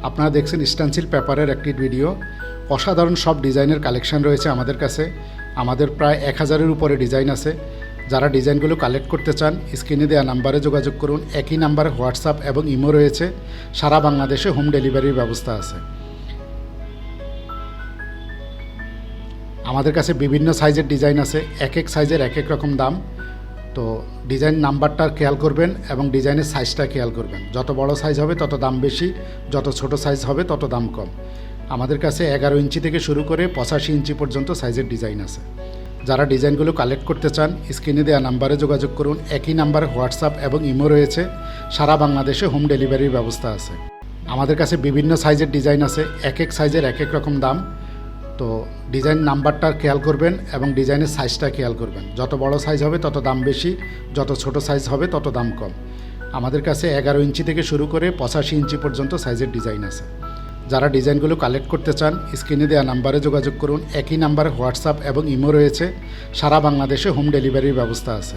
আপনারা দেখছেন স্টেনসিল পেপারের একটি ভিডিও। অসাধারণ সব ডিজাইনের কালেকশন রয়েছে আমাদের কাছে। আমাদের প্রায় 1000-এর উপরে ডিজাইন আছে। যারা ডিজাইনগুলো কালেক্ট করতে চান স্ক্রিনে দেওয়া নাম্বারে যোগাযোগ করুন। একই নাম্বারে হোয়াটসঅ্যাপ এবং ইমো রয়েছে। সারা বাংলাদেশে হোম ডেলিভারির ব্যবস্থা আছে। আমাদের কাছে বিভিন্ন সাইজের ডিজাইন আছে। এক এক সাইজের এক এক রকম দাম। তো ডিজাইন নাম্বারটা খেয়াল করবেন এবং ডিজাইনের সাইজটা খেয়াল করবেন। যত বড় সাইজ হবে তত দাম বেশি, যত ছোট সাইজ হবে তত দাম কম। আমাদের কাছে 11 ইঞ্চি থেকে শুরু করে 85 ইঞ্চি পর্যন্ত সাইজের ডিজাইন আছে। যারা ডিজাইনগুলো কালেক্ট করতে চান স্ক্রিনে দেওয়া নাম্বারে যোগাযোগ করুন। একই নাম্বারে হোয়াটসঅ্যাপ এবং ইমো রয়েছে। সারা বাংলাদেশে হোম ডেলিভারির ব্যবস্থা আছে। আমাদের কাছে বিভিন্ন সাইজের ডিজাইন আছে। এক এক সাইজের এক এক রকম দাম। তো ডিজাইন নাম্বারটা খেয়াল করবেন এবং ডিজাইনের সাইজটা খেয়াল করবেন। যত বড় সাইজ হবে তত দাম বেশি, যত ছোট সাইজ হবে তত দাম কম। আমাদের কাছে 11 ইঞ্চি থেকে শুরু করে 85 ইঞ্চি পর্যন্ত সাইজের ডিজাইন আছে। যারা ডিজাইনগুলো কালেক্ট করতে চান স্ক্রিনে দেওয়া নাম্বারে যোগাযোগ করুন। একই নাম্বারে হোয়াটসঅ্যাপ এবং ইমো রয়েছে। সারা বাংলাদেশে হোম ডেলিভারির ব্যবস্থা আছে।